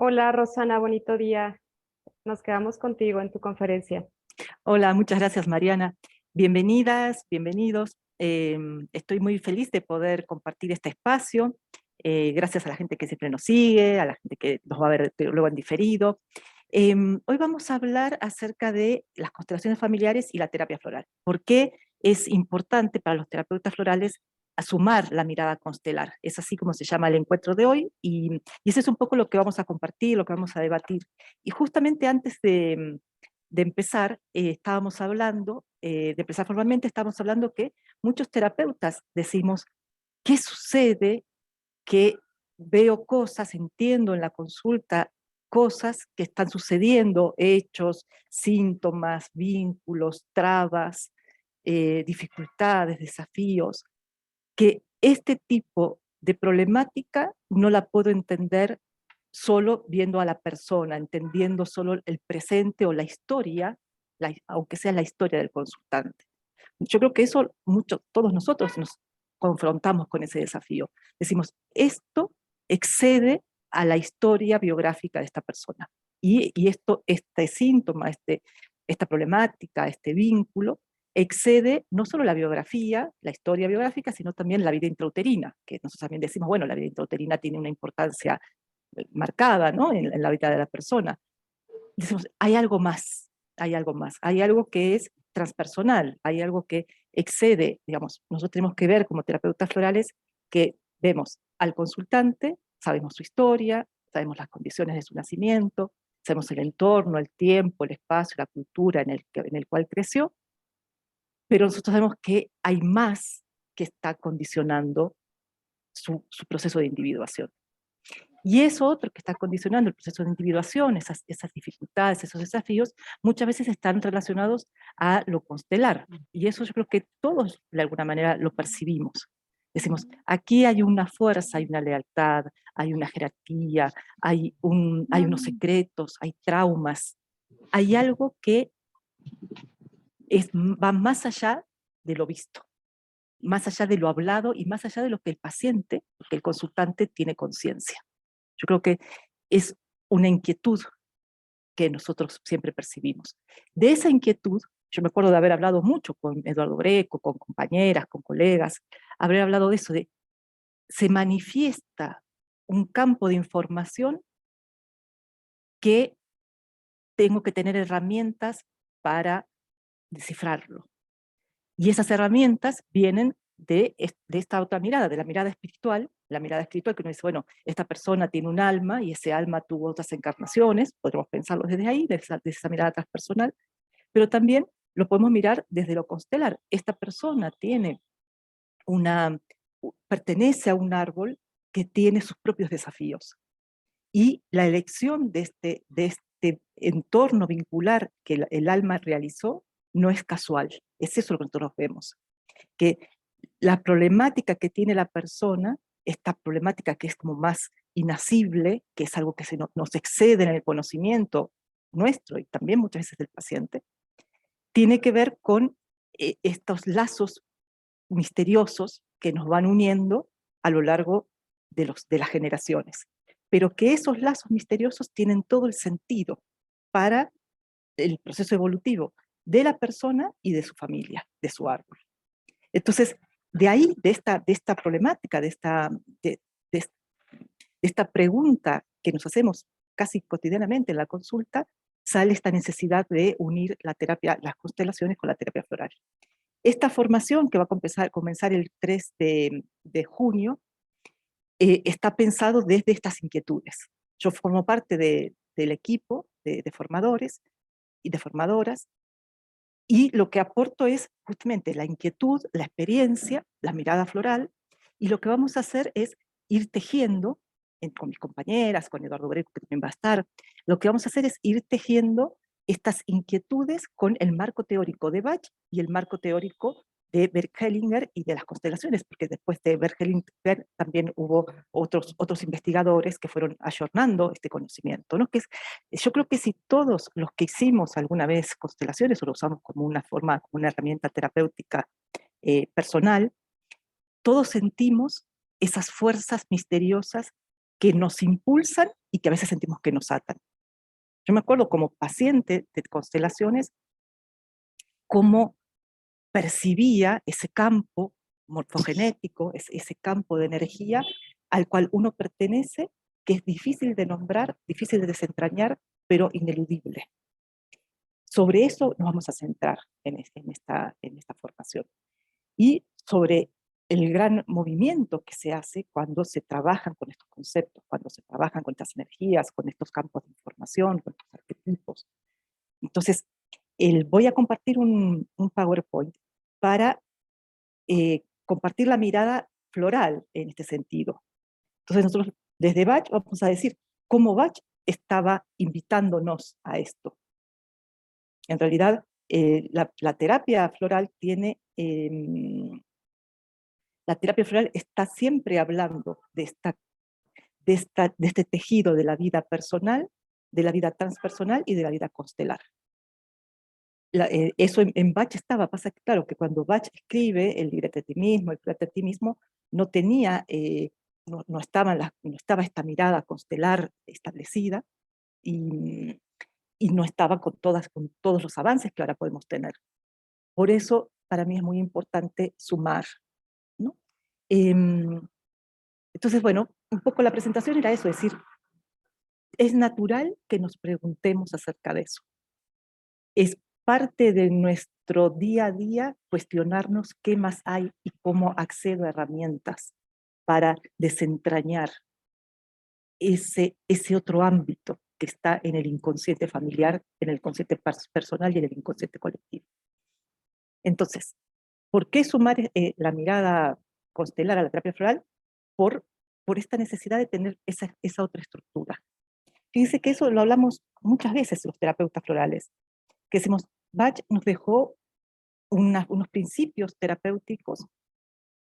Hola Rosana, bonito día. Nos quedamos contigo en tu conferencia. Hola, muchas gracias Mariana. Bienvenidas, bienvenidos. Estoy muy feliz de poder compartir este espacio. Gracias a la gente que siempre nos sigue, a la gente que nos va a ver luego en diferido. Hoy vamos a hablar acerca de las constelaciones familiares y la terapia floral. ¿Por qué es importante para los terapeutas florales sumar la mirada constelar? Es así como se llama el encuentro de hoy y ese es un poco lo que vamos a compartir, lo que vamos a debatir. Y justamente antes de empezar, estábamos hablando, de empezar formalmente, estábamos hablando que muchos terapeutas decimos, ¿qué sucede? Que veo cosas, entiendo en la consulta cosas que están sucediendo, hechos, síntomas, vínculos, trabas, dificultades, desafíos, que este tipo de problemática no la puedo entender solo viendo a la persona, entendiendo solo el presente o la historia, aunque sea la historia del consultante. Yo creo que eso todos nosotros nos confrontamos con ese desafío. Decimos, esto excede a la historia biográfica de esta persona. Y este síntoma, esta problemática, este vínculo, excede no solo la biografía, la historia biográfica, sino también la vida intrauterina, que nosotros también decimos, bueno, la vida intrauterina tiene una importancia marcada, ¿no? en la vida de la persona. Decimos, hay algo más, hay algo más, hay algo que es transpersonal, hay algo que excede, digamos, nosotros tenemos que ver como terapeutas florales que vemos al consultante, sabemos su historia, sabemos las condiciones de su nacimiento, sabemos el entorno, el tiempo, el espacio, la cultura en el cual creció, pero nosotros sabemos que hay más que está condicionando su proceso de individuación. Y eso otro que está condicionando el proceso de individuación, esas dificultades, esos desafíos, muchas veces están relacionados a lo constelar. Y eso yo creo que todos de alguna manera lo percibimos. Decimos, aquí hay una fuerza, hay una lealtad, hay una jerarquía, hay unos secretos, hay traumas, hay algo que va más allá de lo visto, más allá de lo hablado y más allá de lo que el paciente, porque el consultante tiene conciencia. Yo creo que es una inquietud que nosotros siempre percibimos. De esa inquietud, yo me acuerdo de haber hablado mucho con Eduardo Greco, con compañeras, con colegas, haber hablado de eso, de se manifiesta un campo de información que tengo que tener herramientas para descifrarlo. Y esas herramientas vienen de esta otra mirada, de la mirada espiritual que uno dice, bueno, esta persona tiene un alma y ese alma tuvo otras encarnaciones, podemos pensarlo desde ahí, de esa mirada transpersonal, pero también lo podemos mirar desde lo constelar. Esta persona pertenece a un árbol que tiene sus propios desafíos. Y la elección de este entorno vincular que el alma realizó no es casual, es eso lo que nosotros vemos, que la problemática que tiene la persona, esta problemática que es como más inasible, que es algo que nos excede en el conocimiento nuestro y también muchas veces del paciente, tiene que ver con estos lazos misteriosos que nos van uniendo a lo largo de las generaciones. Pero que esos lazos misteriosos tienen todo el sentido para el proceso evolutivo de la persona y de su familia, de su árbol. Entonces, de ahí, de esta problemática, de esta pregunta que nos hacemos casi cotidianamente en la consulta, sale esta necesidad de unir la terapia, las constelaciones con la terapia floral. Esta formación que va a comenzar el 3 de junio está pensado desde estas inquietudes. Yo formo parte del equipo de formadores y de formadoras, y lo que aporto es justamente la inquietud, la experiencia, la mirada floral, y lo que vamos a hacer es ir tejiendo, con mis compañeras, con Eduardo Greco, que también va a estar, lo que vamos a hacer es ir tejiendo estas inquietudes con el marco teórico de Bach y el marco teórico de Bert Hellinger y de las constelaciones, porque después de Bert Hellinger también hubo otros investigadores que fueron ayornando este conocimiento, ¿no? Yo creo que si todos los que hicimos alguna vez constelaciones o lo usamos como una forma, como una herramienta terapéutica personal, todos sentimos esas fuerzas misteriosas que nos impulsan y que a veces sentimos que nos atan. Yo me acuerdo como paciente de constelaciones, cómo percibía ese campo morfogenético, ese campo de energía al cual uno pertenece, que es difícil de nombrar, difícil de desentrañar, pero ineludible. Sobre eso nos vamos a centrar en esta formación. Y sobre el gran movimiento que se hace cuando se trabajan con estos conceptos, cuando se trabajan con estas energías, con estos campos de información, con estos arquetipos. Entonces, voy a compartir un PowerPoint para compartir la mirada floral en este sentido. Entonces nosotros desde Bach vamos a decir cómo Bach estaba invitándonos a esto. En realidad, la terapia floral tiene, la terapia floral está siempre hablando de este tejido de la vida personal, de la vida transpersonal y de la vida constelar. Eso en Bach estaba, pasa que claro, que cuando Bach escribe el Líbrete de ti mismo, el Curate de ti mismo, no tenía, no estaba esta mirada constelar establecida, y no estaba con todos los avances que ahora podemos tener. Por eso, para mí es muy importante sumar, ¿no? Entonces, bueno, un poco la presentación era eso, es decir, es natural que nos preguntemos acerca de eso. Es parte de nuestro día a día cuestionarnos qué más hay y cómo accedo a herramientas para desentrañar ese otro ámbito que está en el inconsciente familiar, en el inconsciente personal y en el inconsciente colectivo. Entonces, ¿por qué sumar la mirada constelar a la terapia floral? Por esta necesidad de tener esa otra estructura. Fíjense que eso lo hablamos muchas veces los terapeutas florales, que decimos, Bach nos dejó unos principios terapéuticos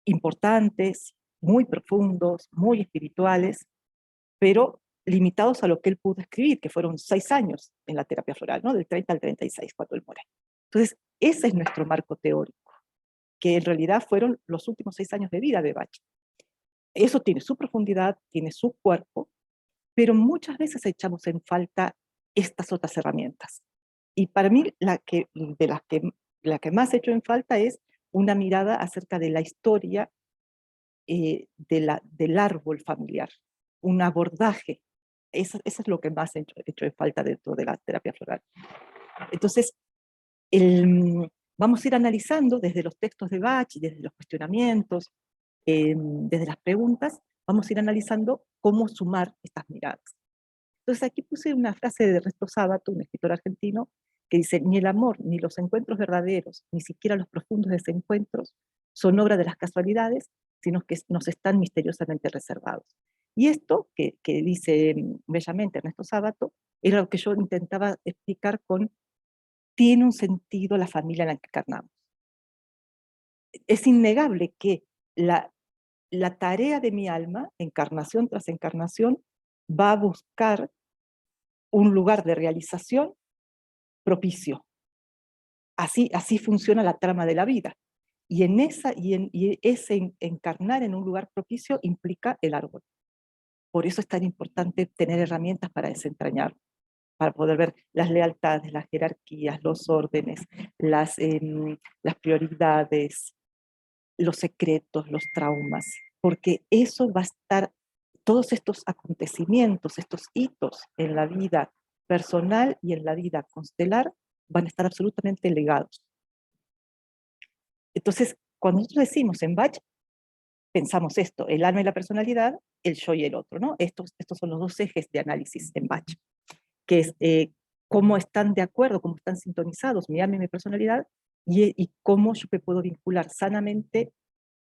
importantes, muy profundos, muy espirituales, pero limitados a lo que él pudo escribir, que fueron 6 años en la terapia floral, ¿no? Del 30 al 36, cuando él muere. Entonces, ese es nuestro marco teórico, que en realidad fueron los últimos 6 años de vida de Bach. Eso tiene su profundidad, tiene su cuerpo, pero muchas veces echamos en falta estas otras herramientas. Y para mí, la que más echo en falta es una mirada acerca de la historia del árbol familiar, un abordaje. Eso es lo que más echo en falta dentro de la terapia floral. Entonces, vamos a ir analizando desde los textos de Bach, desde los cuestionamientos, desde las preguntas, vamos a ir analizando cómo sumar estas miradas. Entonces aquí puse una frase de Ernesto Sábato, un escritor argentino, que dice, ni el amor, ni los encuentros verdaderos, ni siquiera los profundos desencuentros, son obra de las casualidades, sino que nos están misteriosamente reservados. Y esto, que dice bellamente Ernesto Sábato, era lo que yo intentaba explicar con, tiene un sentido la familia en la que encarnamos. Es innegable que la tarea de mi alma, encarnación tras encarnación, va a buscar un lugar de realización propicio. Así funciona la trama de la vida. Y ese encarnar en un lugar propicio implica el árbol. Por eso es tan importante tener herramientas para desentrañar, para poder ver las lealtades, las jerarquías, los órdenes, las prioridades, los secretos, los traumas, porque eso va a estar, todos estos acontecimientos, estos hitos en la vida personal y en la vida constelar van a estar absolutamente ligados. Entonces, cuando nosotros decimos en Bach, pensamos esto, el alma y la personalidad, el yo y el otro, ¿no? Estos son los 2 ejes de análisis en Bach, que es cómo están de acuerdo, cómo están sintonizados mi alma y mi personalidad, y cómo yo me puedo vincular sanamente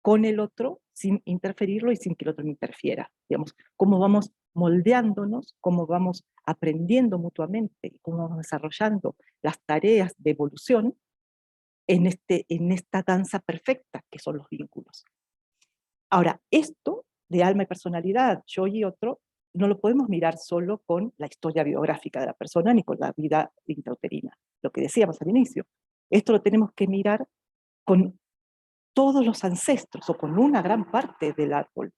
con el otro sin interferirlo y sin que el otro me interfiera. Digamos, cómo vamos moldeándonos, cómo vamos aprendiendo mutuamente, cómo vamos desarrollando las tareas de evolución en esta danza perfecta que son los vínculos. Ahora, esto de alma y personalidad, yo y otro, no lo podemos mirar solo con la historia biográfica de la persona ni con la vida intrauterina, lo que decíamos al inicio. Esto lo tenemos que mirar con todos los ancestros o con una gran parte del árbol,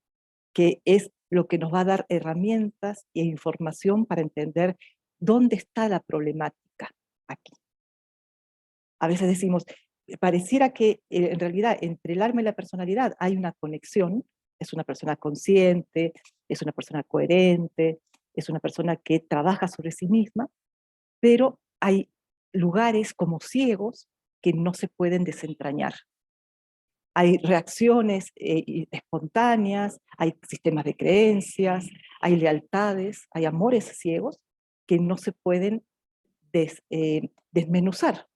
que es lo que nos va a dar herramientas e información para entender dónde está la problemática aquí. A veces decimos, pareciera que en realidad entre el alma y la personalidad hay una conexión, es una persona consciente, es una persona coherente, es una persona que trabaja sobre sí misma, pero hay lugares como ciegos que no se pueden desentrañar. Hay reacciones espontáneas, hay sistemas de creencias, hay lealtades, hay amores ciegos que no se pueden desmenuzar.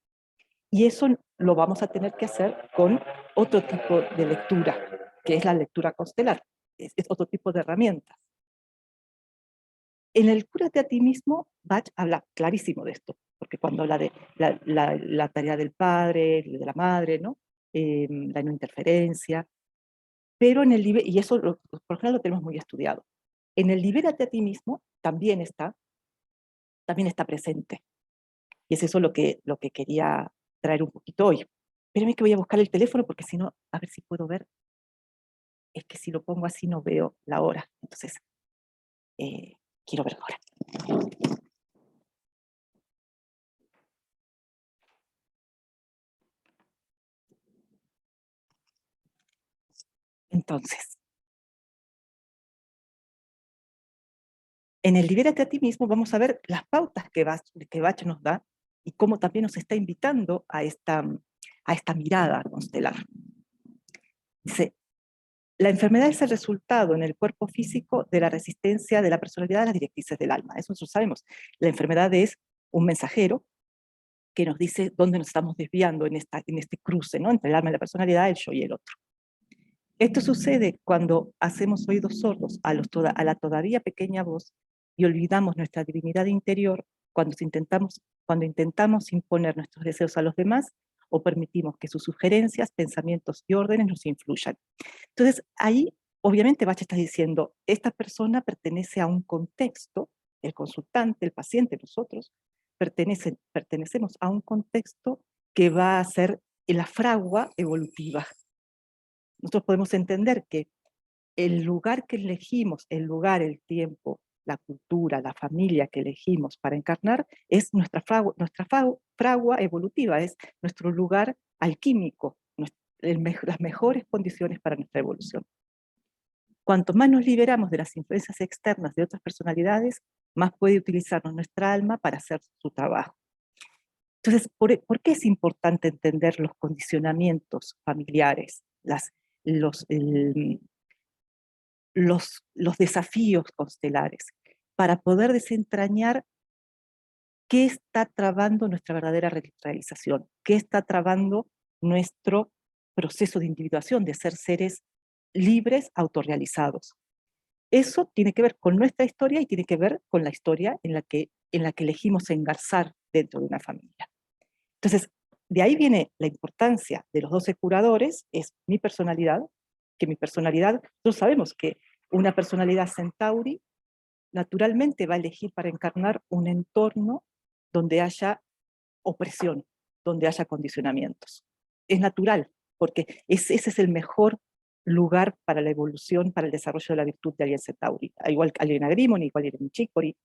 Y eso lo vamos a tener que hacer con otro tipo de lectura, que es la lectura constelar. Es otro tipo de herramientas. En el Cúrate a ti mismo, Bach habla clarísimo de esto, porque cuando habla de la tarea del padre, de la madre, ¿no? La no interferencia, pero en el y eso por lo general lo tenemos muy estudiado. En el Libérate a ti mismo también está presente. Y es eso lo que quería traer un poquito hoy. Espérame que voy a buscar el teléfono porque si no, a ver si puedo ver. Es que si lo pongo así no veo la hora. Entonces, quiero ver la hora. Entonces, en el Libérate a ti mismo vamos a ver las pautas que Bach nos da y cómo también nos está invitando a esta mirada constelar. Dice, la enfermedad es el resultado en el cuerpo físico de la resistencia de la personalidad a las directrices del alma. Eso nosotros sabemos. La enfermedad es un mensajero que nos dice dónde nos estamos desviando en este cruce, ¿no? Entre el alma y la personalidad, el yo y el otro. Esto sucede cuando hacemos oídos sordos a la todavía pequeña voz y olvidamos nuestra divinidad interior cuando intentamos imponer nuestros deseos a los demás o permitimos que sus sugerencias, pensamientos y órdenes nos influyan. Entonces, ahí, obviamente, Bach está diciendo, esta persona pertenece a un contexto, el consultante, el paciente, nosotros, pertenecemos a un contexto que va a ser la fragua evolutiva. Nosotros podemos entender que el lugar que elegimos, el lugar, el tiempo, la cultura, la familia que elegimos para encarnar es nuestra fragua evolutiva, es nuestro lugar alquímico, las mejores condiciones para nuestra evolución. Cuanto más nos liberamos de las influencias externas de otras personalidades, más puede utilizarnos nuestra alma para hacer su trabajo. Entonces, ¿por qué es importante entender los condicionamientos familiares, los desafíos constelares, para poder desentrañar qué está trabando nuestra verdadera realización, qué está trabando nuestro proceso de individuación, de ser seres libres, autorrealizados? Eso tiene que ver con nuestra historia y tiene que ver con la historia en la que elegimos engarzar dentro de una familia. Entonces, de ahí viene la importancia de los 12 curadores, es mi personalidad, que mi personalidad, nosotros sabemos que una personalidad Centauri naturalmente va a elegir para encarnar un entorno donde haya opresión, donde haya condicionamientos. Es natural, porque ese es el mejor lugar para la evolución, para el desarrollo de la virtud de alguien Centauri, igual que alguien Agrimoni, igual que alguien Chicory,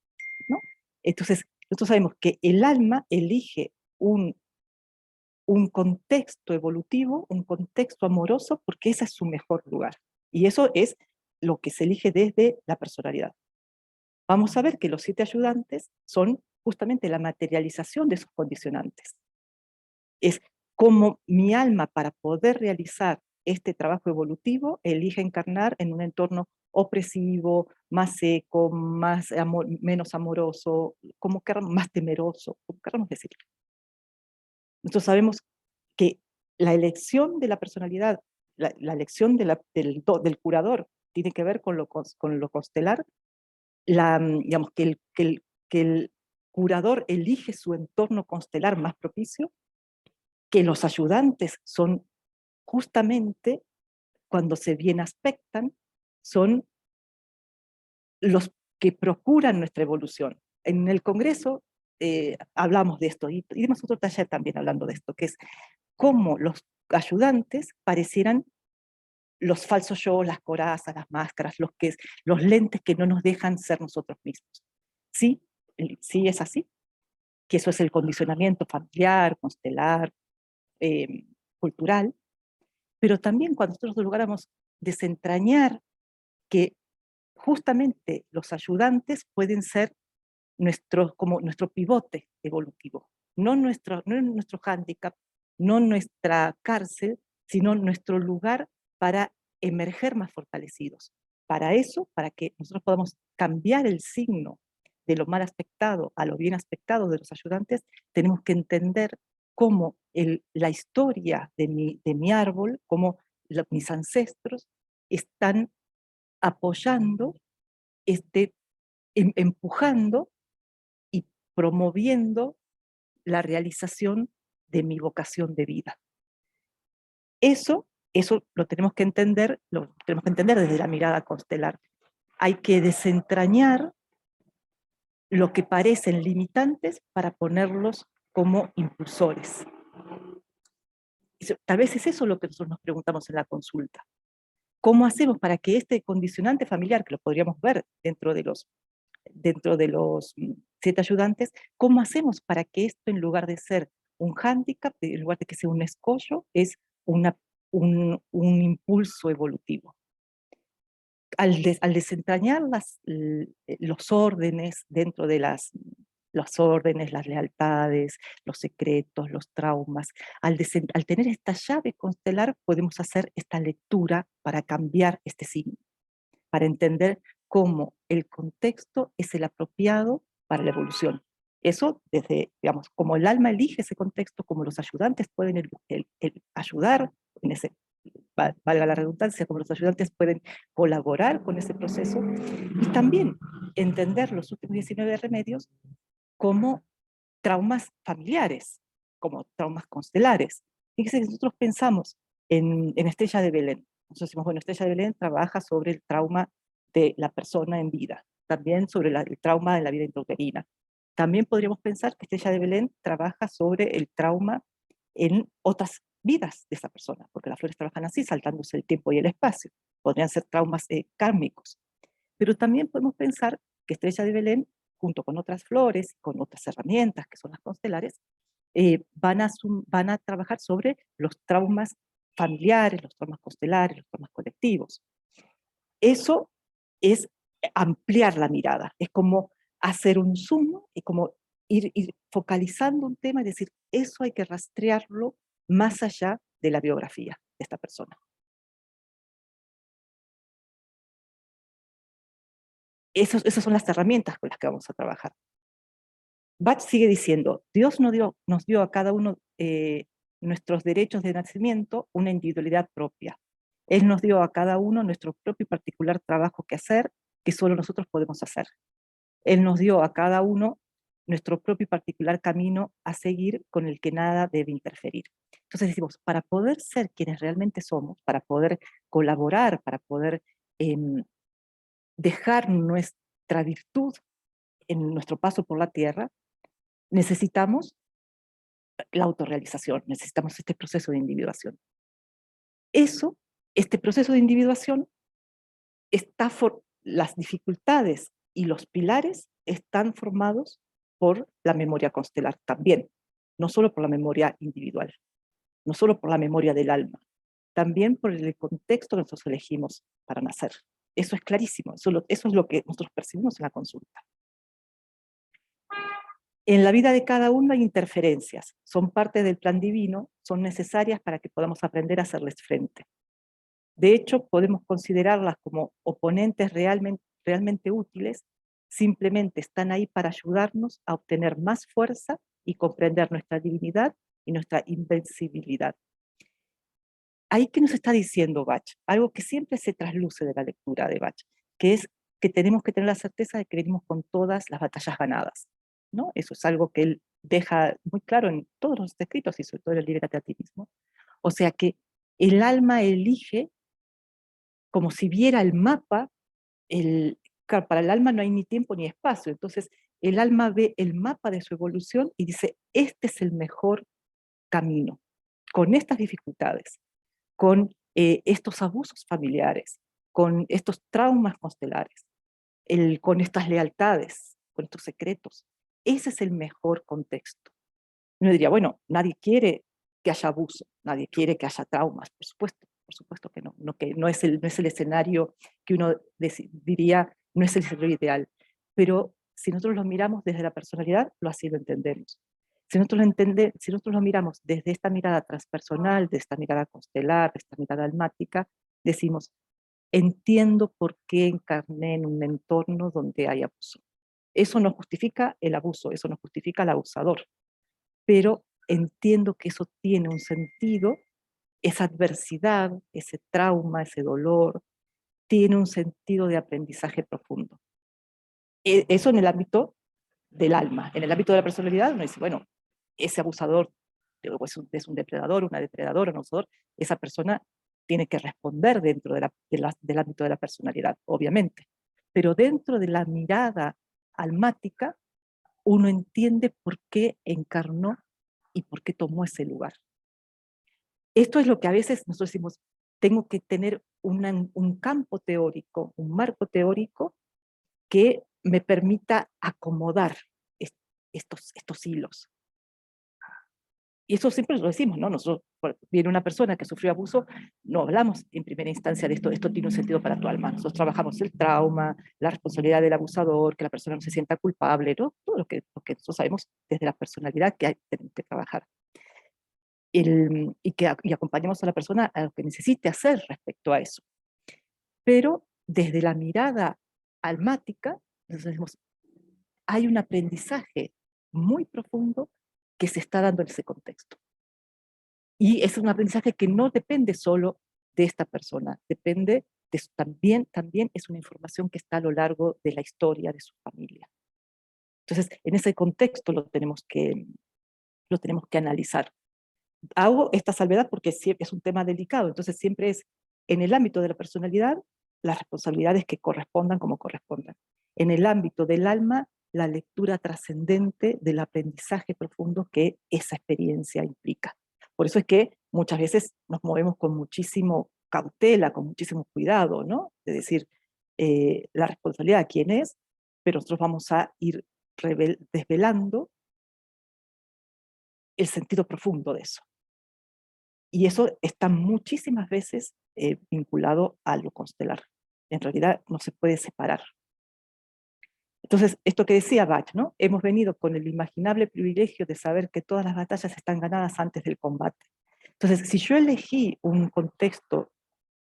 ¿no? Entonces, nosotros sabemos que el alma elige un contexto evolutivo, un contexto amoroso, porque ese es su mejor lugar. Y eso es lo que se elige desde la personalidad. Vamos a ver que los 7 ayudantes son justamente la materialización de esos condicionantes. Es como mi alma, para poder realizar este trabajo evolutivo, elige encarnar en un entorno opresivo, más seco, menos amoroso, más temeroso, como queramos decir. Nosotros sabemos que la elección de la personalidad, la elección del curador, tiene que ver con lo constelar, digamos, que el curador elige su entorno constelar más propicio, que los ayudantes son justamente, cuando se bien aspectan, son los que procuran nuestra evolución. En el Congreso hablamos de esto, y dimos otro taller también hablando de esto, que es cómo los ayudantes parecieran los falsos yo, las corazas, las máscaras, los lentes que no nos dejan ser nosotros mismos. Sí, sí es así, que eso es el condicionamiento familiar, constelar, cultural, pero también cuando nosotros logramos desentrañar que justamente los ayudantes pueden ser como nuestro pivote evolutivo, no nuestro hándicap, no nuestra cárcel, sino nuestro lugar para emerger más fortalecidos. Para eso, para que nosotros podamos cambiar el signo de lo mal aspectado a lo bien aspectado de los ayudantes, tenemos que entender cómo la historia de mi árbol, cómo mis ancestros están apoyando, empujando y promoviendo la realización de mi vocación de vida. Eso lo tenemos que entender desde la mirada constelar. Hay que desentrañar lo que parecen limitantes para ponerlos como impulsores. Tal vez es eso lo que nosotros nos preguntamos en la consulta. ¿Cómo hacemos para que este condicionante familiar, que lo podríamos ver dentro de los 7 ayudantes, cómo hacemos para que esto, en lugar de ser un hándicap, en lugar de que sea un escollo, es un impulso evolutivo? Al desentrañar los órdenes dentro de los órdenes, las lealtades, los secretos, los traumas, al tener esta llave constelar, podemos hacer esta lectura para cambiar este signo, para entender cómo el contexto es el apropiado para la evolución. Eso desde, digamos, como el alma elige ese contexto, como los ayudantes pueden ayudar en ese, valga la redundancia, como los ayudantes pueden colaborar con ese proceso, y también entender los últimos 19 remedios como traumas familiares, como traumas constelares. Fíjense que nosotros pensamos en Estrella de Belén. Nosotros decimos, bueno, Estrella de Belén trabaja sobre el trauma de la persona en vida, también sobre el trauma de la vida intrauterina. También podríamos pensar que Estrella de Belén trabaja sobre el trauma en otras vidas de esa persona, porque las flores trabajan así, saltándose el tiempo y el espacio. Podrían ser traumas kármicos. Pero también podemos pensar que Estrella de Belén, junto con otras flores, con otras herramientas que son las constelares, van a trabajar sobre los traumas familiares, los traumas constelares, los traumas colectivos. Eso es ampliar la mirada, es como hacer un zoom y como ir focalizando un tema y decir, eso hay que rastrearlo más allá de la biografía de esta persona. Esas son las herramientas con las que vamos a trabajar. Bach sigue diciendo, Dios nos dio a cada uno nuestros derechos de nacimiento una individualidad propia. Él nos dio a cada uno nuestro propio y particular trabajo que hacer, que solo nosotros podemos hacer. Él nos dio a cada uno nuestro propio y particular camino a seguir con el que nada debe interferir. Entonces decimos, para poder ser quienes realmente somos, para poder colaborar, para poder dejar nuestra virtud en nuestro paso por la tierra, necesitamos la autorrealización, necesitamos este proceso de individuación. Este proceso de individuación, las dificultades y los pilares están formados por la memoria constelar también, no solo por la memoria individual, no solo por la memoria del alma, también por el contexto que nosotros elegimos para nacer. Eso es clarísimo, eso es lo que nosotros percibimos en la consulta. En la vida de cada uno hay interferencias, son parte del plan divino, son necesarias para que podamos aprender a hacerles frente. De hecho, podemos considerarlas como oponentes realmente útiles, simplemente están ahí para ayudarnos a obtener más fuerza y comprender nuestra divinidad y nuestra invencibilidad. Ahí, ¿qué nos está diciendo Bach? Algo que siempre se trasluce de la lectura de Bach, que es que tenemos que tener la certeza de que venimos con todas las batallas ganadas, ¿no? Eso es algo que él deja muy claro en todos los escritos y sobre todo en el Libérate a ti mismo. O sea que el alma elige como si viera el mapa, claro, para el alma no hay ni tiempo ni espacio, entonces el alma ve el mapa de su evolución y dice, este es el mejor camino, con estas dificultades, con estos abusos familiares, con estos traumas constelares, con estas lealtades, con estos secretos. Ese es el mejor contexto. Uno diría, bueno, nadie quiere que haya abuso, nadie quiere que haya traumas, por supuesto que no, que no es el escenario que uno diría, no es el escenario ideal, pero si nosotros lo miramos desde la personalidad, así lo entendemos. Si nosotros lo miramos desde esta mirada transpersonal, de esta mirada constelar, de esta mirada almática, decimos, entiendo por qué encarné en un entorno donde hay abuso. Eso no justifica el abuso, eso no justifica al abusador, pero entiendo que eso tiene un sentido, esa adversidad, ese trauma, ese dolor, tiene un sentido de aprendizaje profundo. Eso en el ámbito del alma. En el ámbito de la personalidad uno dice, bueno, ese abusador es un depredador, una depredadora, un abusador, esa persona tiene que responder dentro del ámbito de la personalidad, obviamente. Pero dentro de la mirada almática, uno entiende por qué encarnó y por qué tomó ese lugar. Esto es lo que a veces nosotros decimos, tengo que tener un campo teórico, un marco teórico que me permita acomodar estos hilos. Y eso siempre lo decimos, ¿no? Nosotros, viene una persona que sufrió abuso, no hablamos en primera instancia de esto tiene un sentido para tu alma. Nosotros trabajamos el trauma, la responsabilidad del abusador, que la persona no se sienta culpable, ¿no? Todo lo que nosotros sabemos desde la personalidad que tenemos que trabajar. Y acompañamos a la persona a lo que necesite hacer respecto a eso. Pero desde la mirada almática, nosotros decimos, hay un aprendizaje muy profundo que se está dando en ese contexto. Y es un aprendizaje que no depende solo de esta persona, depende de también es una información que está a lo largo de la historia de su familia. Entonces, en ese contexto lo tenemos que analizar. Hago esta salvedad porque es un tema delicado, entonces siempre es en el ámbito de la personalidad, las responsabilidades que correspondan como correspondan. En el ámbito del alma, la lectura trascendente del aprendizaje profundo que esa experiencia implica. Por eso es que muchas veces nos movemos con muchísimo cautela, con muchísimo cuidado, ¿no? Es decir, la responsabilidad de quién es, pero nosotros vamos a ir desvelando el sentido profundo de eso. Y eso está muchísimas veces vinculado a lo constelar. En realidad no se puede separar. Entonces, esto que decía Bach, ¿no? Hemos venido con el imaginable privilegio de saber que todas las batallas están ganadas antes del combate. Entonces, si yo elegí un contexto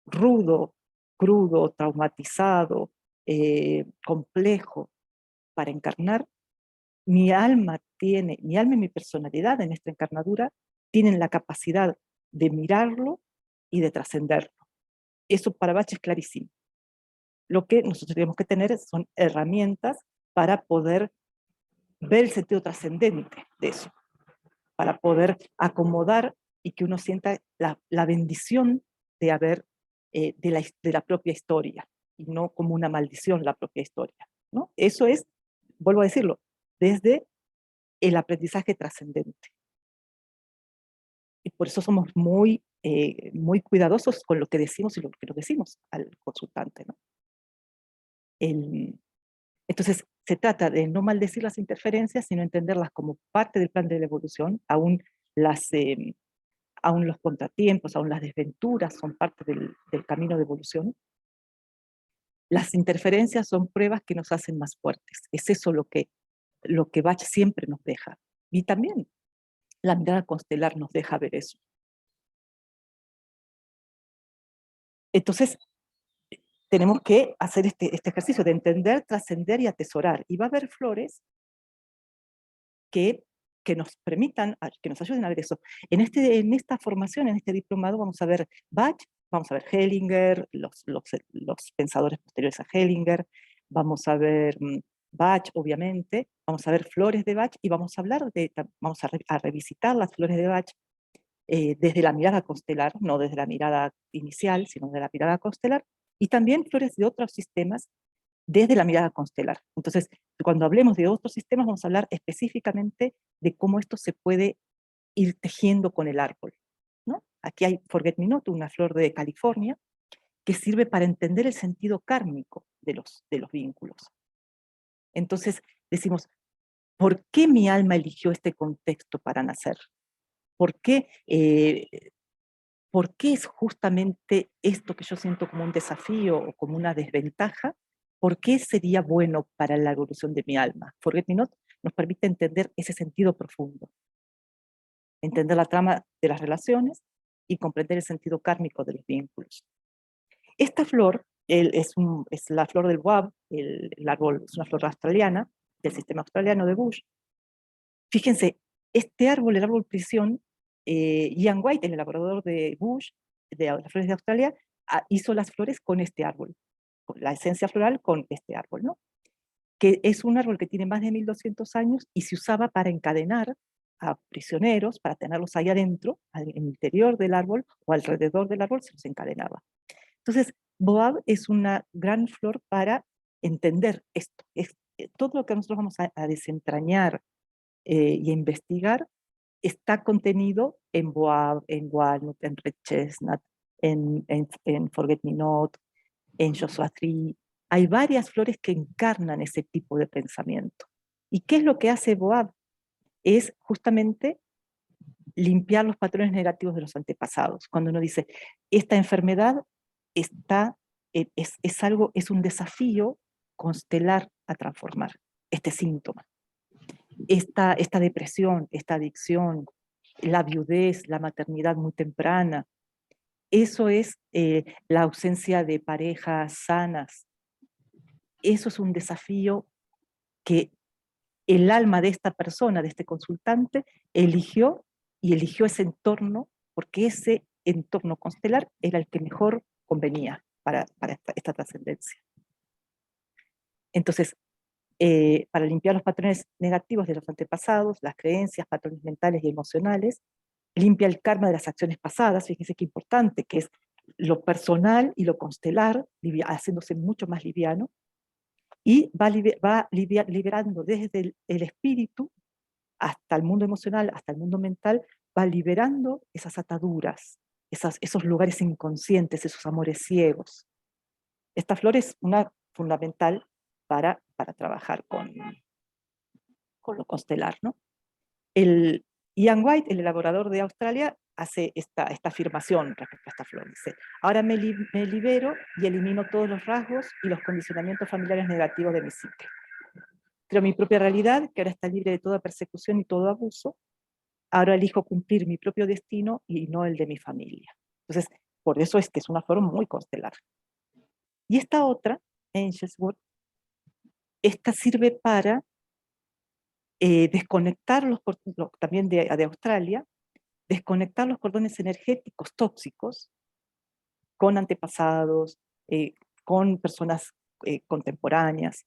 rudo, crudo, traumatizado, complejo para encarnar, mi alma y mi personalidad en esta encarnadura tienen la capacidad de mirarlo y de trascenderlo. Eso para Bach es clarísimo. Lo que nosotros tenemos que tener son herramientas para poder ver el sentido trascendente de eso, para poder acomodar y que uno sienta la bendición de haber, de la propia historia, y no como una maldición la propia historia, ¿no? Eso es, vuelvo a decirlo, desde el aprendizaje trascendente. Y por eso somos muy cuidadosos con lo que decimos y lo que nos decimos al consultante, ¿no? Entonces, se trata de no maldecir las interferencias, sino entenderlas como parte del plan de la evolución, aún los contratiempos, aún las desventuras son parte del camino de evolución. Las interferencias son pruebas que nos hacen más fuertes. Es eso lo que Bach siempre nos deja. Y también la mirada constelar nos deja ver eso. Entonces, tenemos que hacer este ejercicio de entender, trascender y atesorar. Y va a haber flores que nos permitan, que nos ayuden a ver eso. En esta formación, en este diplomado, vamos a ver Bach, vamos a ver Hellinger, los pensadores posteriores a Hellinger, vamos a ver Bach, obviamente, vamos a ver flores de Bach y vamos a hablar vamos a revisitar las flores de Bach desde la mirada constelar, no desde la mirada inicial, sino desde la mirada constelar, y también flores de otros sistemas desde la mirada constelar. Entonces, cuando hablemos de otros sistemas, vamos a hablar específicamente de cómo esto se puede ir tejiendo con el árbol, ¿no? Aquí hay Forget Me Not, una flor de California, que sirve para entender el sentido kármico de los vínculos. Entonces decimos, ¿por qué mi alma eligió este contexto para nacer? ¿Por qué es justamente esto que yo siento como un desafío o como una desventaja? ¿Por qué sería bueno para la evolución de mi alma? Forget Me Not nos permite entender ese sentido profundo, entender la trama de las relaciones y comprender el sentido kármico de los vínculos. Esta flor es la flor del boab, el árbol es una flor australiana, del sistema australiano de Bush. Fíjense, este árbol, el árbol prisión, Ian White, el elaborador de Bush, de las flores de Australia, hizo las flores con este árbol, con la esencia floral con este árbol, ¿no? Que es un árbol que tiene más de 1200 años y se usaba para encadenar a prisioneros, para tenerlos ahí adentro, en el interior del árbol o alrededor del árbol se los encadenaba. Entonces, boab es una gran flor para entender esto. Todo lo que nosotros vamos a desentrañar y a investigar está contenido en boab, en walnut, en red chestnut, en forget me not, en Joshua Tree. Hay varias flores que encarnan ese tipo de pensamiento. ¿Y qué es lo que hace boab? Es justamente limpiar los patrones negativos de los antepasados. Cuando uno dice, esta enfermedad es un desafío constelar a transformar este síntoma. Esta depresión, esta adicción, la viudez, la maternidad muy temprana, eso es la ausencia de parejas sanas. Eso es un desafío que el alma de esta persona, de este consultante, eligió ese entorno porque ese entorno constelar era el que mejor convenía para esta trascendencia. Entonces, para limpiar los patrones negativos de los antepasados, las creencias, patrones mentales y emocionales, limpia el karma de las acciones pasadas, fíjense qué importante, que es lo personal y lo constelar, haciéndose mucho más liviano, y va liberando desde el espíritu hasta el mundo emocional, hasta el mundo mental, va liberando esas ataduras, esos lugares inconscientes, esos amores ciegos. Esta flor es una fundamental para trabajar con lo constelar, ¿no? Ian White, el elaborador de Australia, hace esta afirmación respecto a esta flor. Dice, ahora me libero y elimino todos los rasgos y los condicionamientos familiares negativos de mi psique. Creo mi propia realidad, que ahora está libre de toda persecución y todo abuso. Ahora elijo cumplir mi propio destino y no el de mi familia. Entonces, por eso es que es una flor muy constelar. Y esta otra, Angel's Word, esta sirve para desconectar también de Australia, desconectar los cordones energéticos tóxicos con antepasados, con personas contemporáneas,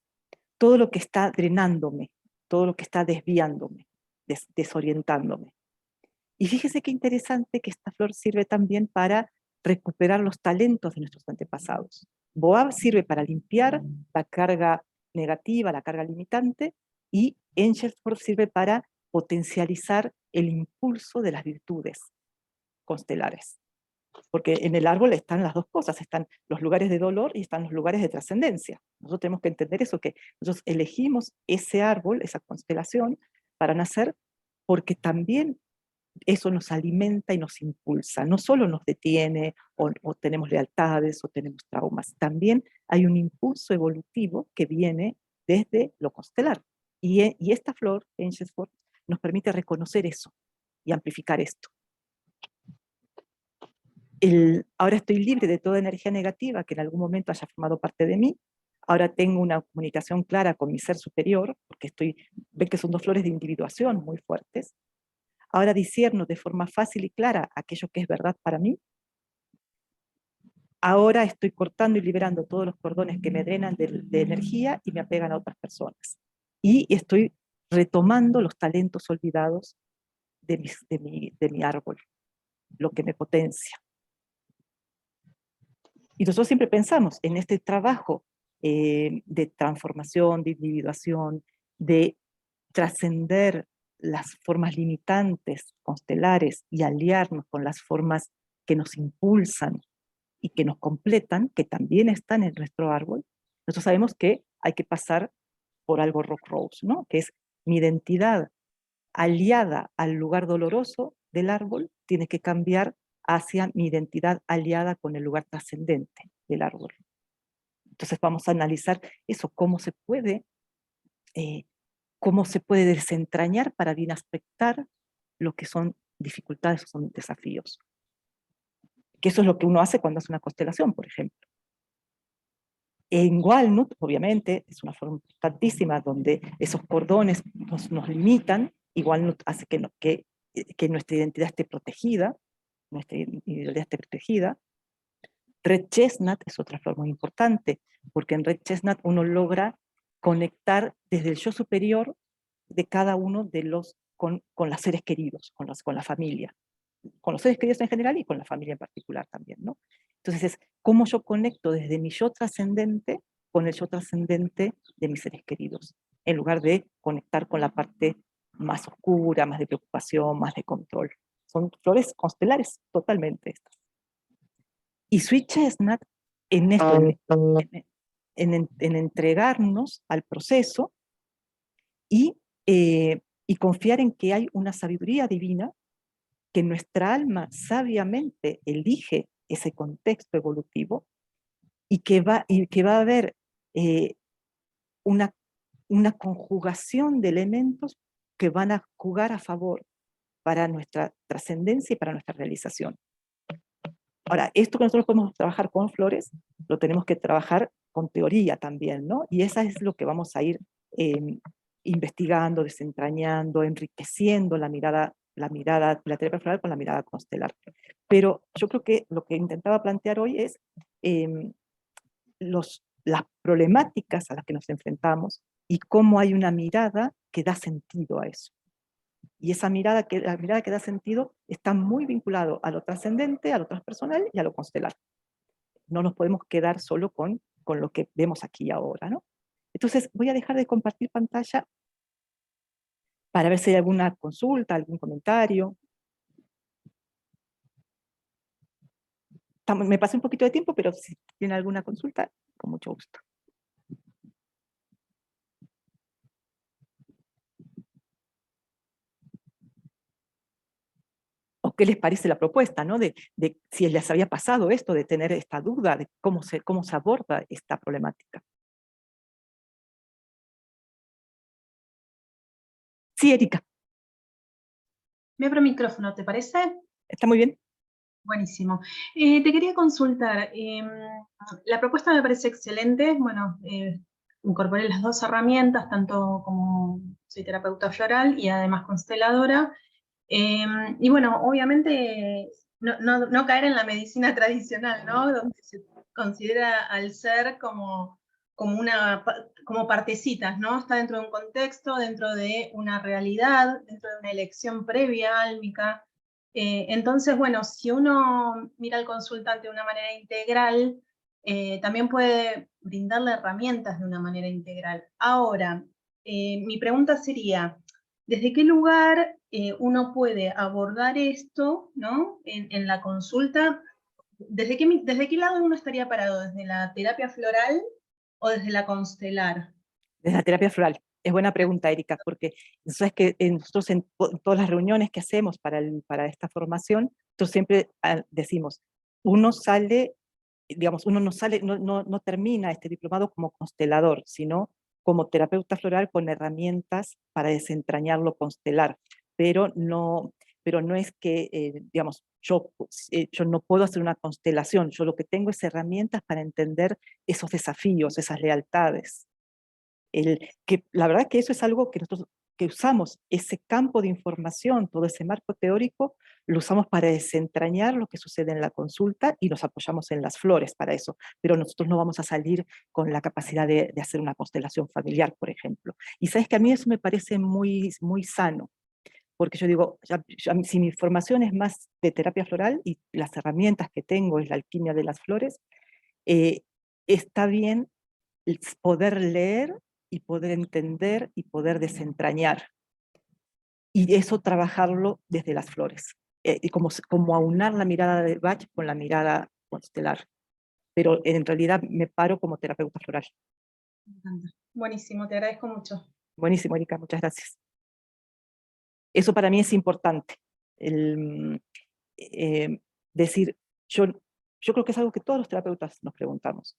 todo lo que está drenándome, todo lo que está desviándome, desorientándome. Y fíjese qué interesante que esta flor sirve también para recuperar los talentos de nuestros antepasados. Boab sirve para limpiar la carga negativa, la carga limitante, y Engelford sirve para potencializar el impulso de las virtudes constelares. Porque en el árbol están las dos cosas, están los lugares de dolor y están los lugares de trascendencia. Nosotros tenemos que entender eso, que nosotros elegimos ese árbol, esa constelación, para nacer, porque también eso nos alimenta y nos impulsa. No solo nos detiene, o tenemos lealtades, o tenemos traumas, también hay un impulso evolutivo que viene desde lo constelar. Y esta flor, Angel's-Wort, nos permite reconocer eso y amplificar esto. Ahora estoy libre de toda energía negativa que en algún momento haya formado parte de mí. Ahora tengo una comunicación clara con mi ser superior, porque ven que son dos flores de individuación muy fuertes. Ahora discierno de forma fácil y clara aquello que es verdad para mí. Ahora estoy cortando y liberando todos los cordones que me drenan de energía y me apegan a otras personas. Y estoy retomando los talentos olvidados de mi árbol, lo que me potencia. Y nosotros siempre pensamos en este trabajo de transformación, de individuación, de trascender las formas limitantes constelares y aliarnos con las formas que nos impulsan y que nos completan, que también están en nuestro árbol, nosotros sabemos que hay que pasar por algo rock rose, ¿no? Que es mi identidad aliada al lugar doloroso del árbol, tiene que cambiar hacia mi identidad aliada con el lugar trascendente del árbol. Entonces vamos a analizar eso, cómo se puede desentrañar para bien aspectar lo que son dificultades o son desafíos. Que eso es lo que uno hace cuando hace una constelación, por ejemplo. En Walnut, obviamente, es una forma importantísima donde esos cordones nos limitan, y Walnut hace que nuestra identidad esté protegida, nuestra individualidad esté protegida. Red Chestnut es otra forma muy importante, porque en Red Chestnut uno logra conectar desde el yo superior de cada uno de los con los seres queridos, con la familia, con los seres queridos en general y con la familia en particular también, ¿no? Entonces es cómo yo conecto desde mi yo trascendente con el yo trascendente de mis seres queridos, en lugar de conectar con la parte más oscura, más de preocupación, más de control. Son flores constelares totalmente estas. Y Sweet Chestnut en esto, en entregarnos al proceso y confiar en que hay una sabiduría divina, que nuestra alma sabiamente elige ese contexto evolutivo y que va a haber una conjugación de elementos que van a jugar a favor para nuestra trascendencia y para nuestra realización. Ahora, esto que nosotros podemos trabajar con flores, lo tenemos que trabajar con teoría también, ¿no? Y esa es lo que vamos a ir investigando, desentrañando, enriqueciendo la terapia floral con la mirada constelar. Pero yo creo que lo que intentaba plantear hoy es las problemáticas a las que nos enfrentamos y cómo hay una mirada que da sentido a eso. Y esa mirada la mirada que da sentido está muy vinculado a lo trascendente, a lo transpersonal y a lo constelar. No nos podemos quedar solo con lo que vemos aquí y ahora, ¿no? Entonces voy a dejar de compartir pantalla para ver si hay alguna consulta, algún comentario. Me pasé un poquito de tiempo, pero si tienen alguna consulta, con mucho gusto. ¿O qué les parece la propuesta, ¿no? De si les había pasado esto, de tener esta duda de cómo se aborda esta problemática. Sí, Erika. Me abro micrófono, ¿te parece? Está muy bien. Buenísimo. Te quería consultar, la propuesta me parece excelente. Bueno, incorporé las dos herramientas, tanto como soy terapeuta floral y además consteladora. Y bueno, obviamente no caer en la medicina tradicional, ¿no? Donde se considera al ser como partecitas, ¿no? Está dentro de un contexto, dentro de una realidad, dentro de una elección previa, álmica. Entonces, bueno, si uno mira al consultante de una manera integral, también puede brindarle herramientas de una manera integral. Ahora, mi pregunta sería, ¿desde qué lugar uno puede abordar esto, ¿no? En la consulta? ¿Desde qué lado uno estaría parado? ¿Desde la terapia floral o desde la constelar? Desde la terapia floral. Es buena pregunta, Erika, porque sabes que nosotros en todas las reuniones que hacemos para esta formación, nosotros siempre decimos, uno sale, digamos, uno no termina este diplomado como constelador, sino como terapeuta floral con herramientas para desentrañar lo constelar, pero no es que, digamos, yo no puedo hacer una constelación, yo lo que tengo es herramientas para entender esos desafíos, esas lealtades. La verdad que eso es algo que nosotros que usamos, ese campo de información, todo ese marco teórico, lo usamos para desentrañar lo que sucede en la consulta y nos apoyamos en las flores para eso, pero nosotros no vamos a salir con la capacidad de hacer una constelación familiar, por ejemplo. Y sabes que a mí eso me parece muy, muy sano, porque yo digo, si mi formación es más de terapia floral y las herramientas que tengo es la alquimia de las flores, está bien poder leer y poder entender y poder desentrañar. Y eso trabajarlo desde las flores. y como aunar la mirada de Bach con la mirada constelar. Pero en realidad me paro como terapeuta floral. Me encanta. Buenísimo, te agradezco mucho. Buenísimo, Erika, muchas gracias. Eso para mí es importante. Decir, yo creo que es algo que todos los terapeutas nos preguntamos.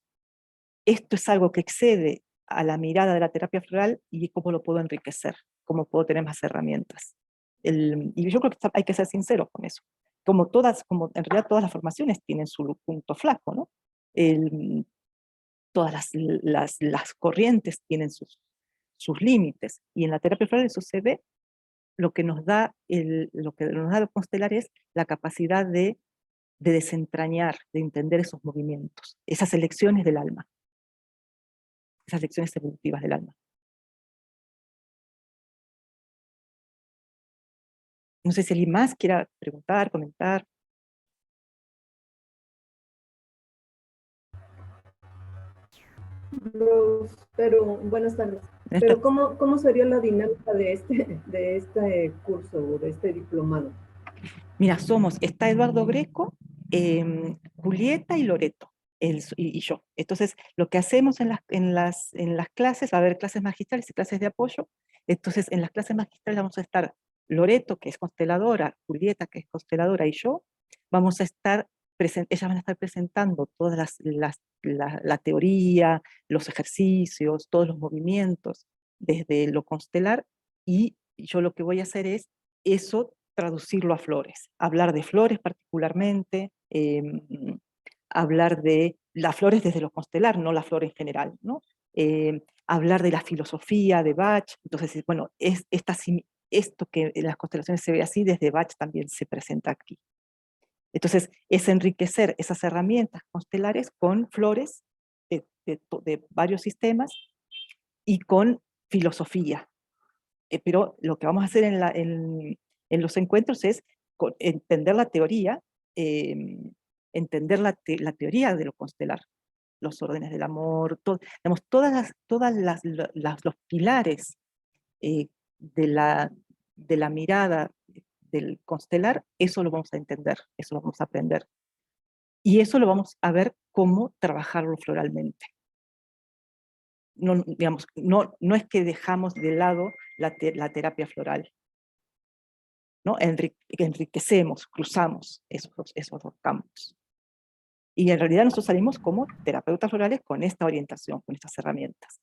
Esto es algo que excede a la mirada de la terapia floral y cómo lo puedo enriquecer, cómo puedo tener más herramientas. Y yo creo que hay que ser sinceros con eso. Como en realidad todas las formaciones tienen su punto flaco, ¿no? Todas las corrientes tienen sus límites, y en la terapia floral eso se ve. Lo que nos da lo constelar es la capacidad de desentrañar, de entender esos movimientos, esas elecciones del alma, esas lecciones evolutivas del alma. No sé si alguien más quiera preguntar, comentar. Pero buenas tardes. Pero ¿cómo sería la dinámica de este curso o de este diplomado? Mira, está Eduardo Greco, Julieta y Loreto, y yo. Entonces, lo que hacemos en las clases, va a haber clases magistrales y clases de apoyo. Entonces, en las clases magistrales vamos a estar Loreto, que es consteladora, Julieta, que es consteladora, y yo. Ellas van a estar presentando toda la teoría, los ejercicios, todos los movimientos, desde lo constelar, y yo lo que voy a hacer es eso, traducirlo a flores, hablar de flores particularmente, hablar de las flores desde lo constelar, no la flor en general, ¿no? Hablar de la filosofía de Bach. Entonces, bueno, esto que en las constelaciones se ve así, desde Bach también se presenta aquí. Entonces, es enriquecer esas herramientas constelares con flores de varios sistemas y con filosofía. Pero lo que vamos a hacer en los encuentros es entender la teoría, entender la teoría de lo constelar, los órdenes del amor, digamos, los pilares de la mirada del constelar. Eso lo vamos a entender, eso lo vamos a aprender. Y eso lo vamos a ver cómo trabajarlo floralmente. No, digamos, no es que dejamos de lado la terapia floral, ¿no? Enriquecemos, cruzamos esos dos campos. Y en realidad nosotros salimos como terapeutas florales con esta orientación, con estas herramientas.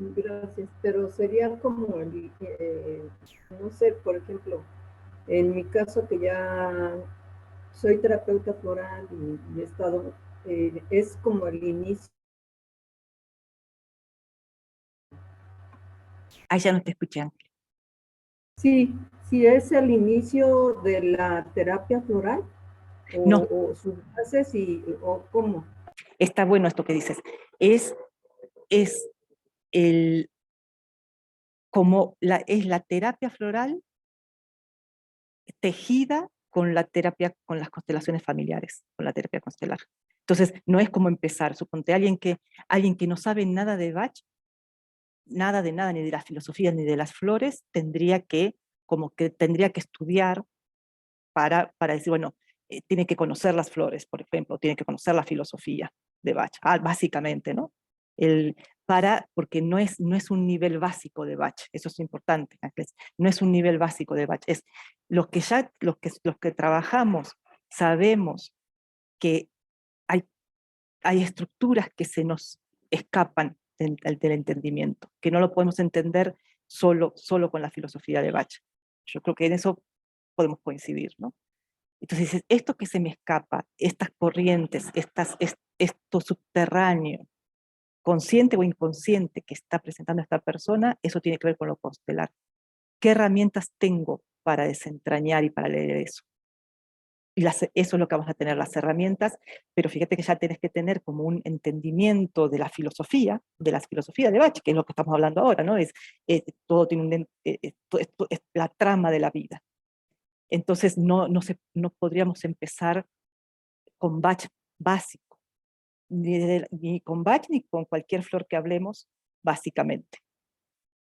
Gracias, pero sería como, no sé, por ejemplo, en mi caso que ya soy terapeuta floral y he estado, es como el inicio. Ahí ya no te escuché, Ángel. Sí, sí es el inicio de la terapia floral No, o sus bases o cómo. está bueno esto que dices. Es la terapia floral tejida con la terapia, con las constelaciones familiares, con la terapia constelar. Entonces, no es como empezar. Suponte alguien que no sabe nada de Bach, nada de nada, ni de la filosofía, ni de las flores, tendría que estudiar para decir, bueno, tiene que conocer las flores, por ejemplo, tiene que conocer la filosofía de Bach, básicamente, ¿no? Porque no es un nivel básico de Bach, eso es importante, no es un nivel básico de Bach, es los que trabajamos, sabemos que hay estructuras que se nos escapan del entendimiento, que no lo podemos entender solo con la filosofía de Bach. Yo creo que en eso podemos coincidir, ¿no? Entonces, esto que se me escapa, estas corrientes, esto subterráneo, consciente o inconsciente que está presentando esta persona, eso tiene que ver con lo constelar. ¿Qué herramientas tengo para desentrañar y para leer eso? Y eso es lo que vamos a tener, las herramientas, pero fíjate que ya tenés que tener como un entendimiento de la filosofía de Bach, que es lo que estamos hablando ahora, ¿no? Todo tiene esto es la trama de la vida. Entonces no podríamos empezar con Bach básico, ni con Bach ni con cualquier flor que hablemos básicamente.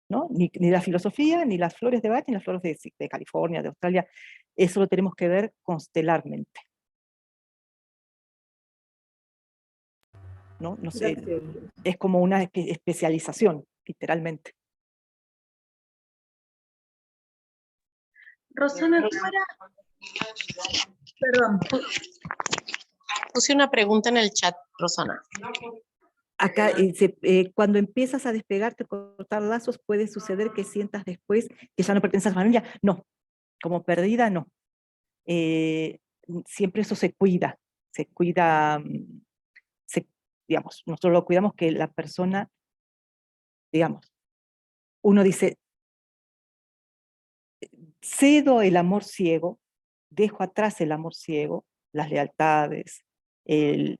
¿no? Ni la filosofía, ni las flores de Bach, ni las flores de California, de Australia. Eso lo tenemos que ver constelarmente. ¿No? No sé, Gracias. es como una especialización, literalmente. Rosana, perdón, Puse una pregunta en el chat, Rosana. Acá, cuando empiezas a despegarte, cortar lazos, puede suceder que sientas después que ya no perteneces a la familia. No, como perdida, no. Siempre eso se cuida, digamos, nosotros lo cuidamos que la persona, digamos, uno dice, cedo el amor ciego, dejo atrás el amor ciego, las lealtades, y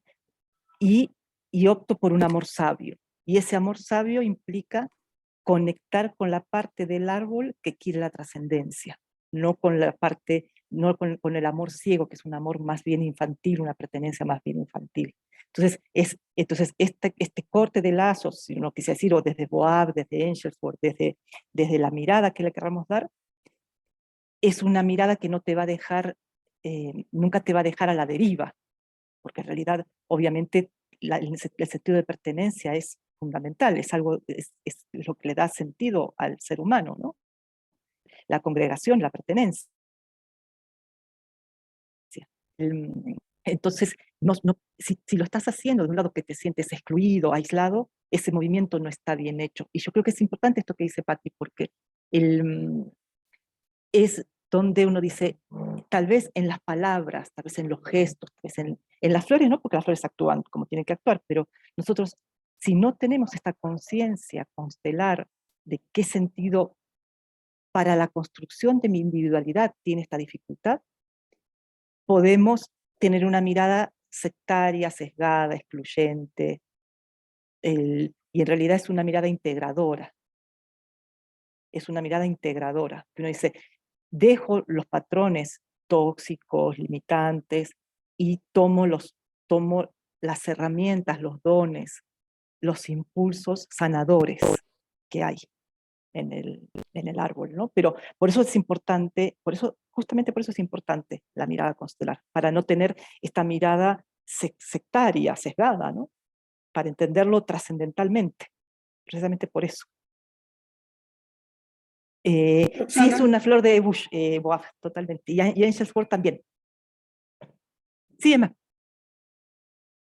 opto por un amor sabio. Y ese amor sabio implica conectar con la parte del árbol que quiere la trascendencia, no con la parte, no con el amor ciego, que es un amor más bien infantil, una pertenencia más bien infantil. Entonces, este corte de lazos, si uno quisiera decir, o desde Boab, desde Engelsford, desde la mirada que le queramos dar, es una mirada que no te va a dejar, nunca te va a dejar a la deriva, porque en realidad, obviamente, el sentido de pertenencia es fundamental, es lo que le da sentido al ser humano, ¿no? La congregación, la pertenencia. Entonces, si lo estás haciendo de un lado que te sientes excluido, aislado, ese movimiento no está bien hecho. Y yo creo que es importante esto que dice Patti, porque es donde uno dice, tal vez en las palabras, tal vez en los gestos, tal vez en las flores, no porque las flores actúan como tienen que actuar, pero nosotros, si no tenemos esta conciencia constelar de qué sentido para la construcción de mi individualidad tiene esta dificultad, podemos tener una mirada sectaria, sesgada, excluyente, y en realidad es una mirada integradora. Es una mirada integradora. Uno dice, dejo los patrones tóxicos, limitantes, y tomo las herramientas, los dones, los impulsos sanadores que hay en el árbol, ¿no? Pero por eso es importante, justamente por eso es importante la mirada constelar, para no tener esta mirada sectaria, sesgada, ¿no? Para entenderlo trascendentalmente, precisamente por eso. Sí, es una flor de Bush, Boab, totalmente, y Engelsford también. Sí, Emma.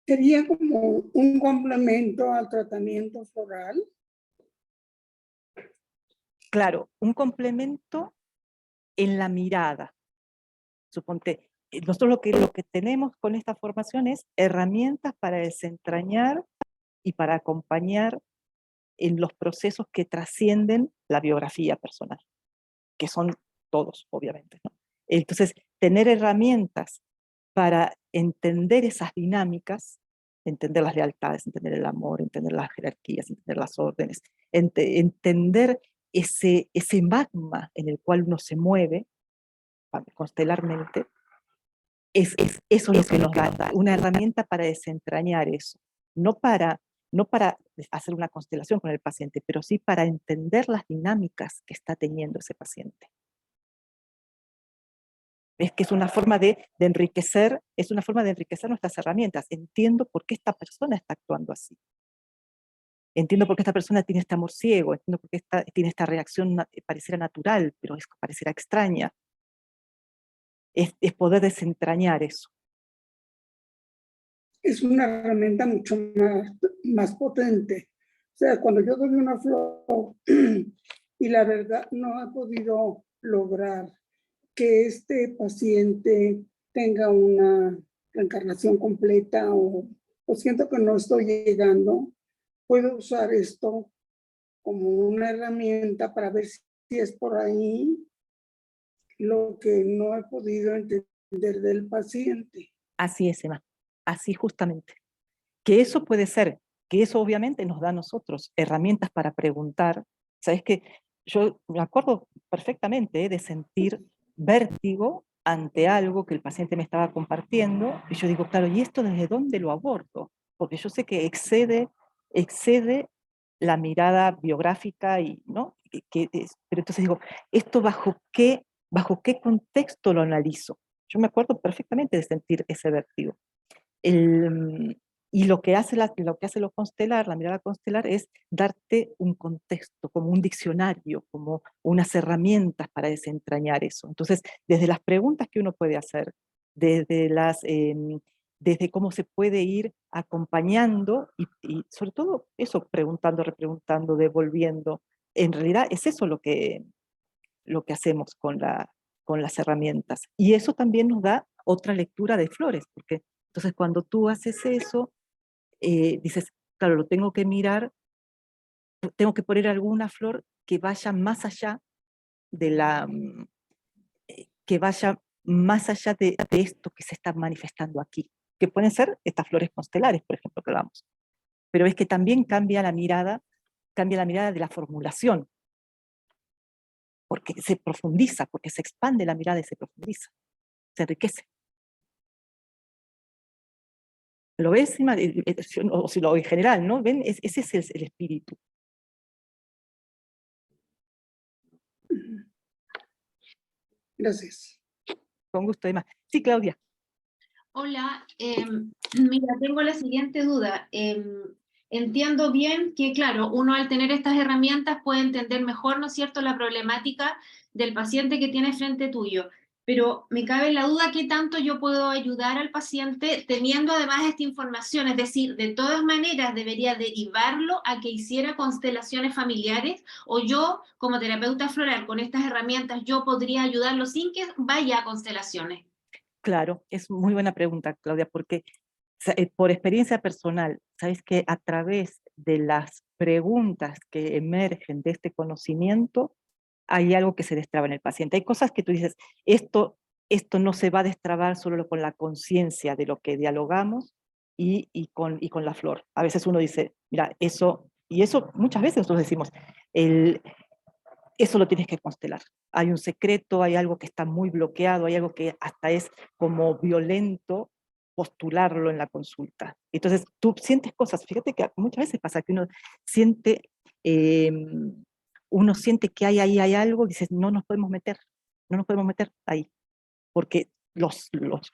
¿Sería como un complemento al tratamiento floral? Claro, un complemento en la mirada. Suponte, nosotros lo que tenemos con esta formación es herramientas para desentrañar y para acompañar en los procesos que trascienden la biografía personal, que son todos, obviamente, ¿no? Entonces, tener herramientas para entender esas dinámicas, entender las lealtades, entender el amor, entender las jerarquías, entender las órdenes, entender ese magma en el cual uno se mueve constelarmente, eso es lo que nos da una herramienta para desentrañar eso, no para hacer una constelación con el paciente, pero sí para entender las dinámicas que está teniendo ese paciente. Es que es una forma de enriquecer, es una forma de enriquecer nuestras herramientas. Entiendo por qué esta persona está actuando así. Entiendo por qué esta persona tiene este amor ciego, entiendo por qué tiene esta reacción, pareciera natural, pero pareciera extraña. Es poder desentrañar eso. Es una herramienta mucho más potente. O sea, cuando yo doy una flor y la verdad no he podido lograr que este paciente tenga una reencarnación completa o siento que no estoy llegando, puedo usar esto como una herramienta para ver si es por ahí lo que no he podido entender del paciente. Así es, Emma. Así justamente. Que eso puede ser, que eso obviamente nos da a nosotros herramientas para preguntar. Sabes que yo me acuerdo perfectamente de sentir vértigo ante algo que el paciente me estaba compartiendo, y yo digo, claro, ¿y esto desde dónde lo abordo? Porque yo sé que excede la mirada biográfica, y, ¿no? Pero entonces digo, ¿esto bajo qué contexto lo analizo? Yo me acuerdo perfectamente de sentir ese vértigo. Y lo que hace lo constelar, la mirada constelar, es darte un contexto, como un diccionario, como unas herramientas para desentrañar eso. Entonces, desde las preguntas que uno puede hacer, desde cómo se puede ir acompañando, y sobre todo eso, preguntando, repreguntando, devolviendo, en realidad es eso lo que hacemos con las herramientas. Y eso también nos da otra lectura de flores, porque entonces cuando tú haces eso, dices, claro, lo tengo que mirar, tengo que poner alguna flor que vaya más allá de que vaya más allá de esto que se está manifestando aquí, que pueden ser estas flores constelares, por ejemplo, que hablamos. Pero es que también cambia la mirada de la formulación, porque se profundiza, porque se expande la mirada y se profundiza, se enriquece. ¿Lo ves? O si lo en general, ¿no? ¿Ven? Ese es el espíritu. Gracias. Con gusto, Emma. Sí, Claudia. Hola, mira, tengo la siguiente duda. Entiendo bien que, claro, uno al tener estas herramientas puede entender mejor, ¿no es cierto?, la problemática del paciente que tiene frente tuyo. Pero me cabe la duda qué tanto yo puedo ayudar al paciente teniendo además esta información. Es decir, de todas maneras debería derivarlo a que hiciera constelaciones familiares, o yo, como terapeuta floral, con estas herramientas, yo podría ayudarlo sin que vaya a constelaciones. Claro, es muy buena pregunta, Claudia, porque por experiencia personal, sabes que a través de las preguntas que emergen de este conocimiento, hay algo que se destraba en el paciente. Hay cosas que tú dices, esto no se va a destrabar solo con la conciencia de lo que dialogamos y con la flor. A veces uno dice, mira, eso muchas veces nosotros decimos, eso lo tienes que constelar. Hay un secreto, hay algo que está muy bloqueado, hay algo que hasta es como violento postularlo en la consulta. Entonces tú sientes cosas, fíjate que muchas veces pasa que siente, eh, uno siente que hay algo y dices, no nos podemos meter ahí, porque los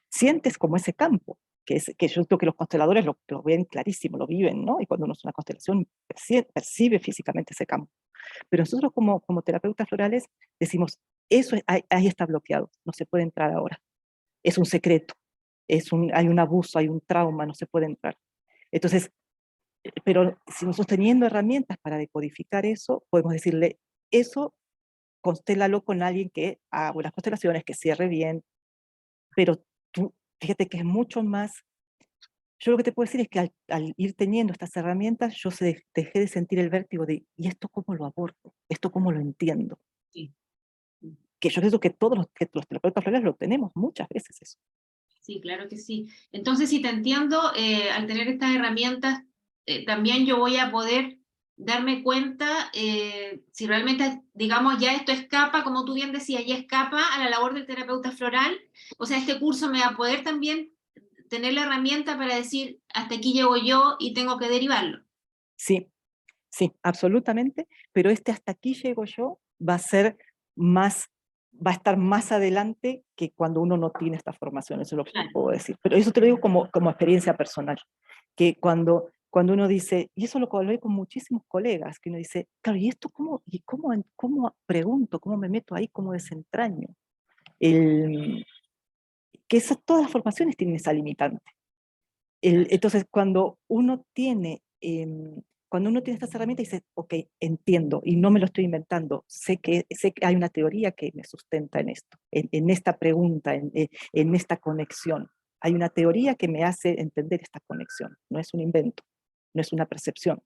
sientes como ese campo, que yo creo que los consteladores lo ven clarísimo, lo viven, ¿no? Y cuando uno es una constelación percibe físicamente ese campo. Pero nosotros como terapeutas florales decimos, eso ahí está bloqueado, no se puede entrar ahora. Es un secreto, hay un abuso, hay un trauma, no se puede entrar. Entonces, pero si nosotros teniendo herramientas para decodificar eso, podemos decirle, eso constélalo con alguien que haga buenas constelaciones, que cierre bien, pero tú, fíjate que es mucho más. Yo lo que te puedo decir es que al ir teniendo estas herramientas, yo dejé de sentir el vértigo de, ¿y esto cómo lo abordo? ¿Esto cómo lo entiendo? Sí. Que yo creo que todos los terapeutas florales lo tenemos muchas veces eso. Sí, claro que sí. Entonces, si te entiendo, al tener estas herramientas, también yo voy a poder darme cuenta si realmente, digamos, ya esto escapa, como tú bien decías, ya escapa a la labor del terapeuta floral. O sea, este curso me va a poder también tener la herramienta para decir, hasta aquí llego yo y tengo que derivarlo. Sí, sí, absolutamente, pero hasta aquí llego yo va a ser más, va a estar más adelante que cuando uno no tiene esta formación, eso es lo que Claro. puedo decir. Pero eso te lo digo como experiencia personal, que cuando uno dice, y eso lo hablé con muchísimos colegas, que uno dice, claro, ¿y esto cómo pregunto, cómo me meto ahí, cómo desentraño? Que todas las formaciones tienen esa limitante. Entonces, cuando uno tiene estas herramientas, dice, ok, entiendo, y no me lo estoy inventando, sé que hay una teoría que me sustenta en esto, en esta pregunta, en esta conexión. Hay una teoría que me hace entender esta conexión, no es un invento, no es una percepción.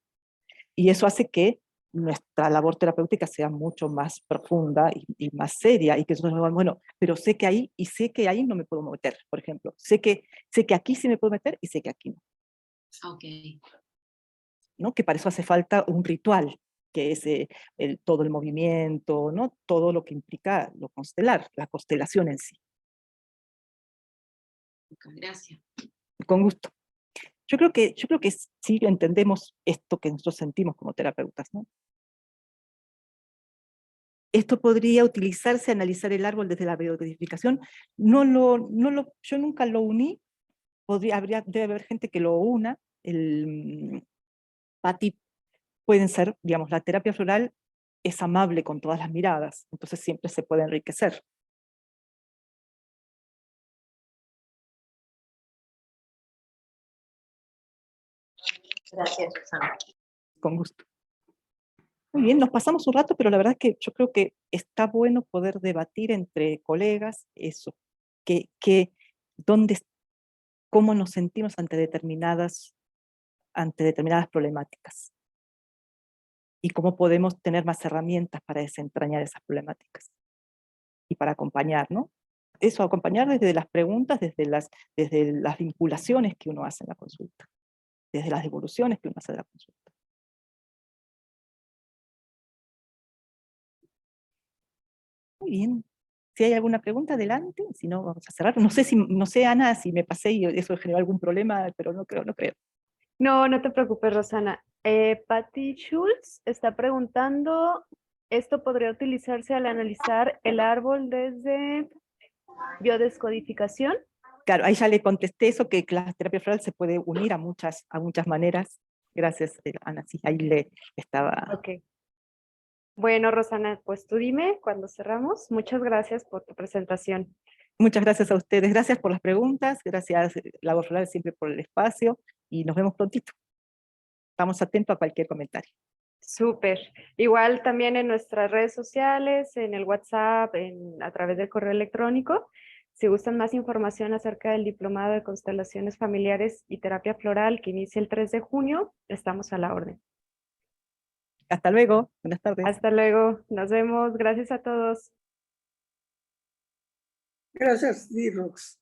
Y eso hace que nuestra labor terapéutica sea mucho más profunda y más seria, y que nosotros digamos, bueno, pero sé que ahí no me puedo meter, por ejemplo. Sé que aquí sí me puedo meter y sé que aquí no. Ok. ¿No? Que para eso hace falta un ritual, que es todo el movimiento, ¿no? Todo lo que implica lo constelar, la constelación en sí. Gracias. Con gusto. Yo creo que sí entendemos esto que nosotros sentimos como terapeutas, ¿no? Esto podría utilizarse, analizar el árbol desde la biodescodificación. Yo nunca lo uní, debe haber gente que lo una. Patti, pueden ser, digamos, la terapia floral es amable con todas las miradas, entonces siempre se puede enriquecer. Gracias, Susana. Con gusto. Muy bien, nos pasamos un rato, pero la verdad es que yo creo que está bueno poder debatir entre colegas eso, cómo nos sentimos ante determinadas problemáticas y cómo podemos tener más herramientas para desentrañar esas problemáticas y para acompañar, ¿no? Eso, acompañar desde las preguntas, desde las vinculaciones que uno hace en la consulta, desde las devoluciones que uno hace de la consulta. Muy bien. Si hay alguna pregunta, adelante, si no, vamos a cerrar. No sé, Ana, si me pasé y eso generó algún problema, pero no creo. No, no te preocupes, Rosana. Patty Schultz está preguntando, ¿esto podría utilizarse al analizar el árbol desde biodescodificación? Claro, ahí ya le contesté eso, que la terapia floral se puede unir a muchas maneras. Gracias, Ana, sí, ahí le estaba... Ok. Bueno, Rosana, pues tú dime cuando cerramos. Muchas gracias por tu presentación. Muchas gracias a ustedes, gracias por las preguntas, gracias Labor Floral siempre por el espacio, y nos vemos prontito. Estamos atentos a cualquier comentario. Súper. Igual también en nuestras redes sociales, en el WhatsApp, a través del correo electrónico. Si gustan más información acerca del Diplomado de Constelaciones Familiares y Terapia Floral que inicia el 3 de junio, estamos a la orden. Hasta luego, buenas tardes. Hasta luego, nos vemos. Gracias a todos. Gracias, Dirox.